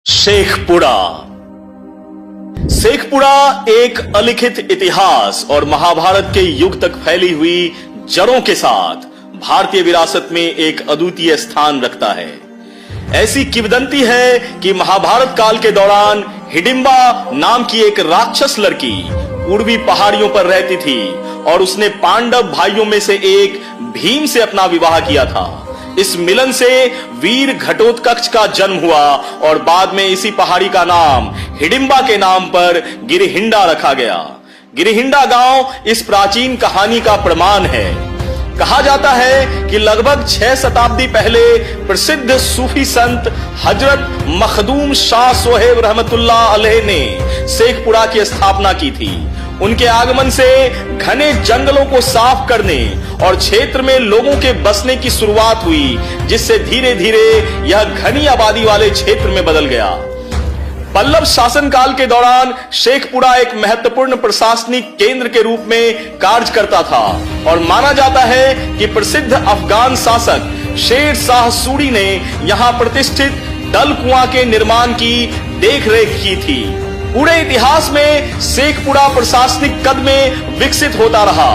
शेखपुरा। शेखपुरा एक अलिखित इतिहास और महाभारत के युग तक फैली हुई जड़ों के साथ भारतीय विरासत में एक अद्वितीय स्थान रखता है। ऐसी किंवदंती है कि महाभारत काल के दौरान हिडिंबा नाम की एक राक्षस लड़की पूर्वी पहाड़ियों पर रहती थी और उसने पांडव भाइयों में से एक भीम से अपना विवाह किया था। इस मिलन से वीर घटोत्कच का जन्म हुआ और बाद में इसी पहाड़ी का नाम हिडिंबा के नाम पर गिरिहिंडा रखा गया। गिरिहिंडा गांव इस प्राचीन कहानी का प्रमाण है। कहा जाता है कि लगभग 6 शताब्दी पहले प्रसिद्ध सूफी संत हजरत मखदूम शाह सोहेब रहमतुल्लाह अलैह ने शेखपुरा की स्थापना की थी। उनके आगमन से घने जंगलों को साफ करने और क्षेत्र में लोगों के बसने की शुरुआत हुई, जिससे धीरे धीरे यह घनी आबादी वाले क्षेत्र में बदल गया। पल्लव शासनकाल के दौरान शेखपुरा एक महत्वपूर्ण प्रशासनिक केंद्र के रूप में कार्य करता था और माना जाता है कि प्रसिद्ध अफगान शासक शेर शाह सूरी ने यहां प्रतिष्ठित डल कुआं के निर्माण की देखरेख की थी। पूरे इतिहास में शेखपुरा प्रशासनिक कद में विकसित होता रहा।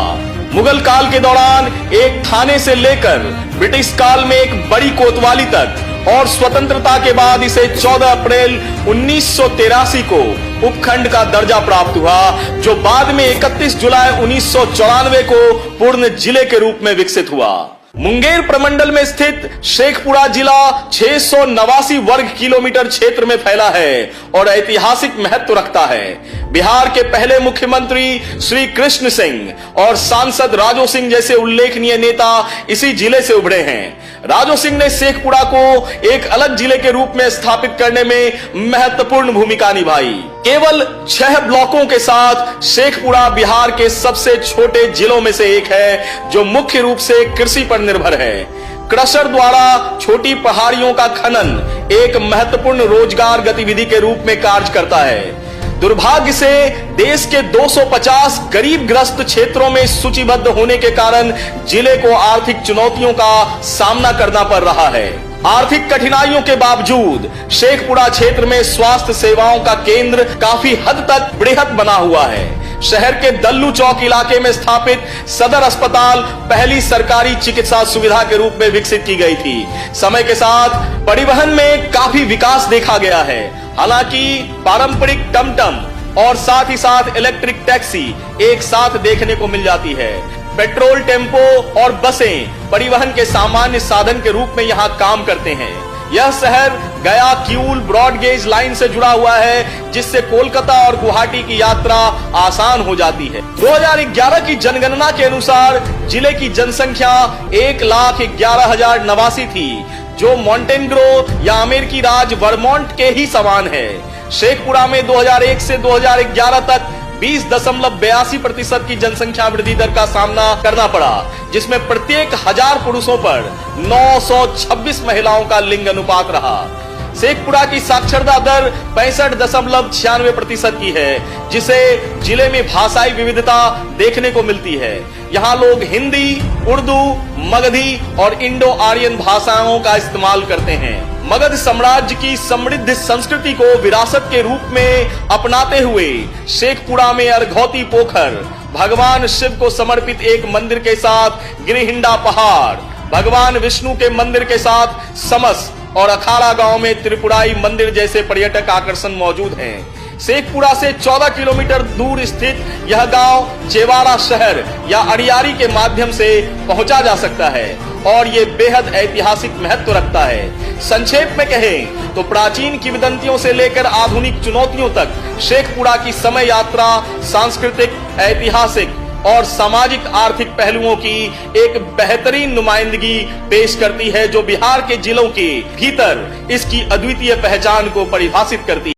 मुगल काल के दौरान एक थाने से लेकर ब्रिटिश काल में एक बड़ी कोतवाली तक और स्वतंत्रता के बाद इसे 14 अप्रैल 1983 को उपखंड का दर्जा प्राप्त हुआ, जो बाद में 31 जुलाई 1994 को पूर्ण जिले के रूप में विकसित हुआ। मुंगेर प्रमंडल में स्थित शेखपुरा जिला 689 वर्ग किलोमीटर क्षेत्र में फैला है और ऐतिहासिक महत्व रखता है। बिहार के पहले मुख्यमंत्री श्री कृष्ण सिंह और सांसद राजो सिंह जैसे उल्लेखनीय नेता इसी जिले से उभरे हैं। राजो सिंह ने शेखपुरा को एक अलग जिले के रूप में स्थापित करने में महत्वपूर्ण भूमिका निभाई। केवल 6 ब्लॉकों के साथ शेखपुरा बिहार के सबसे छोटे जिलों में से एक है, जो मुख्य रूप से कृषि पर निर्भर है। क्रशर द्वारा छोटी पहाड़ियों का खनन एक महत्वपूर्ण रोजगार गतिविधि के रूप में कार्य करता है। दुर्भाग्य से देश के 250 गरीब ग्रस्त क्षेत्रों में सूचीबद्ध होने के कारण जिले को आर्थिक चुनौतियों का सामना करना पड़ रहा है। आर्थिक कठिनाइयों के बावजूद शेखपुरा क्षेत्र में स्वास्थ्य सेवाओं का केंद्र काफी हद तक बृहत बना हुआ है। शहर के दल्लू चौक इलाके में स्थापित सदर अस्पताल पहली सरकारी चिकित्सा सुविधा के रूप में विकसित की गई थी। समय के साथ परिवहन में काफी विकास देखा गया है। हालांकि पारंपरिक टमटम और साथ ही साथ इलेक्ट्रिक टैक्सी एक साथ देखने को मिल जाती है। पेट्रोल टेम्पो और बसें परिवहन के सामान्य साधन के रूप में यहाँ काम करते हैं। यह शहर गया किऊल ब्रॉड गेज लाइन से जुड़ा हुआ है, जिससे कोलकाता और गुवाहाटी की यात्रा आसान हो जाती है। 2011 की जनगणना के अनुसार जिले की जनसंख्या 1,11,000 नवासी थी, जो मॉन्टेनग्रो या अमेरिकी राज्य वर्मोंट के ही समान है। शेखपुरा में 2001 से 2011 तक 20.82% की जनसंख्या वृद्धि दर का सामना करना पड़ा, जिसमें प्रत्येक 1000 पुरुषों पर 926 महिलाओं का लिंग अनुपात रहा। शेखपुरा की साक्षरता दर 65.96% की है, जिसे जिले में भाषाई विविधता देखने को मिलती है। यहाँ लोग हिंदी, उर्दू, मगधी और इंडो आर्यन भाषाओं का इस्तेमाल करते हैं। मगध साम्राज्य की समृद्ध संस्कृति को विरासत के रूप में अपनाते हुए शेखपुरा में अर्घौती पोखर, भगवान शिव को समर्पित एक मंदिर के साथ गिरिहिंडा पहाड़, भगवान विष्णु के मंदिर के साथ समस और अखाड़ा गांव में त्रिपुराई मंदिर जैसे पर्यटक आकर्षण मौजूद हैं। शेखपुरा से 14 किलोमीटर दूर स्थित यह गांव चेवाड़ा शहर या अड़ियारी के माध्यम से पहुंचा जा सकता है और ये बेहद ऐतिहासिक महत्व रखता है। संक्षेप में कहें तो प्राचीन किंवदंतियों से लेकर आधुनिक चुनौतियों तक शेखपुरा की समय यात्रा सांस्कृतिक, ऐतिहासिक और सामाजिक आर्थिक पहलुओं की एक बेहतरीन नुमाइंदगी पेश करती है, जो बिहार के जिलों के भीतर इसकी अद्वितीय पहचान को परिभाषित करती है।